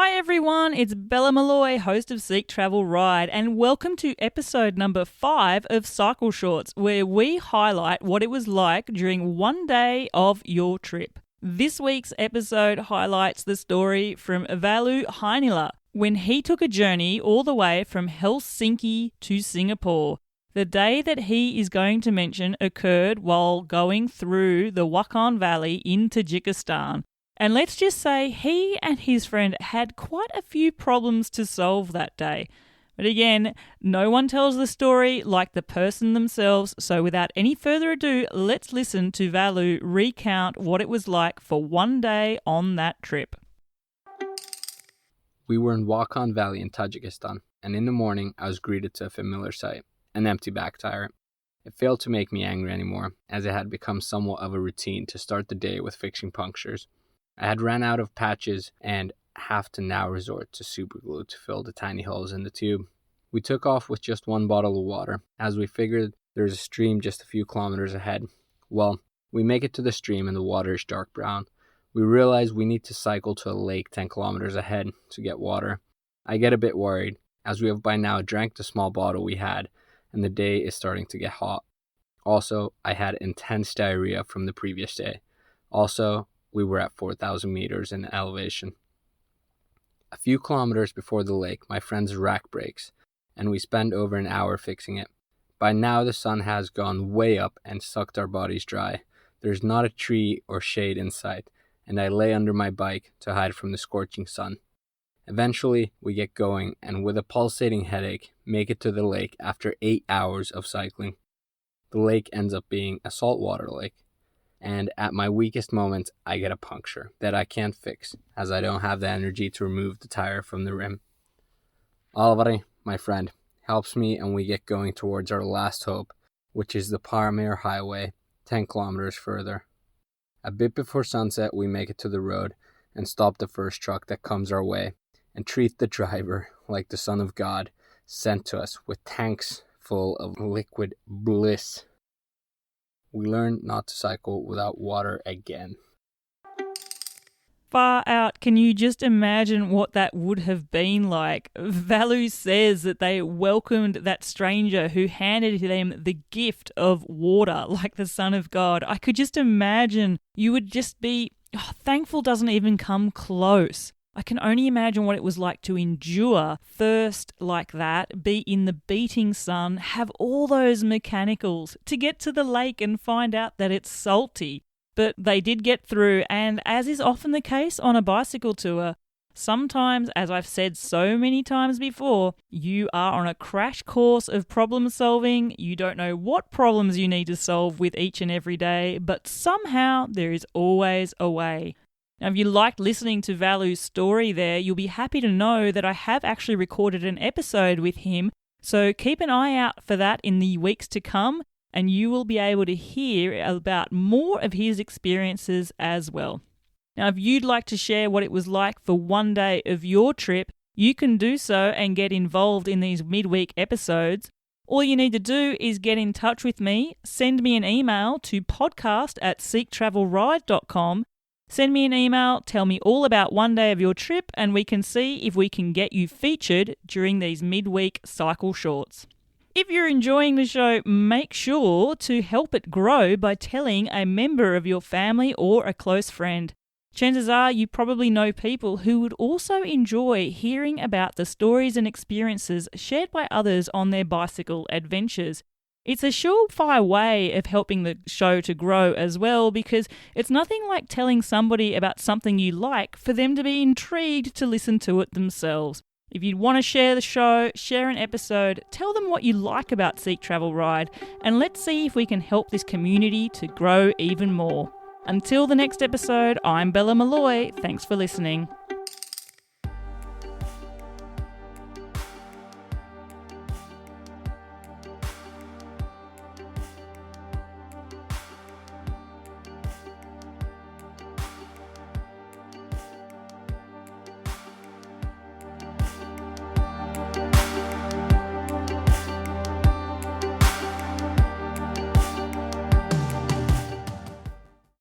Hi everyone, it's Bella Malloy, host of Seek Travel Ride, and welcome to episode number 5 of Cycle Shorts, where we highlight what it was like during one day of your trip. This week's episode highlights the story from Vallu Heinilä, when he took a journey all the way from Helsinki to Singapore. The day that he is going to mention occurred while going through the Whakan Valley in Tajikistan. And let's just say he and his friend had quite a few problems to solve that day. But again, no one tells the story like the person themselves, so without any further ado, let's listen to Vallu recount what it was like for one day on that trip. We were in Whakan Valley in Tajikistan, and in the morning I was greeted to a familiar sight, an empty back tire. It failed to make me angry anymore, as it had become somewhat of a routine to start the day with fixing punctures. I had ran out of patches and have to now resort to superglue to fill the tiny holes in the tube. We took off with just one bottle of water, as we figured there's a stream just a few kilometers ahead. Well, we make it to the stream and the water is dark brown. We realize we need to cycle to a lake 10 kilometers ahead to get water. I get a bit worried, as we have by now drank the small bottle we had, and the day is starting to get hot. Also, I had intense diarrhea from the previous day. Also, we were at 4,000 meters in elevation. A few kilometers before the lake, my friend's rack breaks, and we spend over an hour fixing it. By now, the sun has gone way up and sucked our bodies dry. There's not a tree or shade in sight, and I lay under my bike to hide from the scorching sun. Eventually, we get going, and with a pulsating headache, make it to the lake after 8 hours of cycling. The lake ends up being a saltwater lake. And at my weakest moments, I get a puncture that I can't fix, as I don't have the energy to remove the tire from the rim. Alvari, my friend, helps me and we get going towards our last hope, which is the Parmere Highway, 10 kilometers further. A bit before sunset, we make it to the road and stop the first truck that comes our way and treat the driver like the Son of God sent to us with tanks full of liquid bliss. We learned not to cycle without water again. Far out, can you just imagine what that would have been like? Vallu says that they welcomed that stranger who handed them the gift of water like the Son of God. I could just imagine you would just be, thankful doesn't even come close. I can only imagine what it was like to endure thirst like that, be in the beating sun, have all those mechanicals, to get to the lake and find out that it's salty. But they did get through, and as is often the case on a bicycle tour, sometimes, as I've said so many times before, you are on a crash course of problem solving. You don't know what problems you need to solve with each and every day, but somehow there is always a way. Now, if you liked listening to Vallu's story there, you'll be happy to know that I have actually recorded an episode with him, so keep an eye out for that in the weeks to come, and you will be able to hear about more of his experiences as well. Now, if you'd like to share what it was like for one day of your trip, you can do so and get involved in these midweek episodes. All you need to do is get in touch with me, send me an email to podcast@seektravelride.com. Send me an email, tell me all about one day of your trip, and we can see if we can get you featured during these midweek cycle shorts. If you're enjoying the show, make sure to help it grow by telling a member of your family or a close friend. Chances are you probably know people who would also enjoy hearing about the stories and experiences shared by others on their bicycle adventures. It's a surefire way of helping the show to grow as well, because it's nothing like telling somebody about something you like for them to be intrigued to listen to it themselves. If you want to share the show, share an episode, tell them what you like about Seek Travel Ride, and let's see if we can help this community to grow even more. Until the next episode, I'm Bella Malloy. Thanks for listening.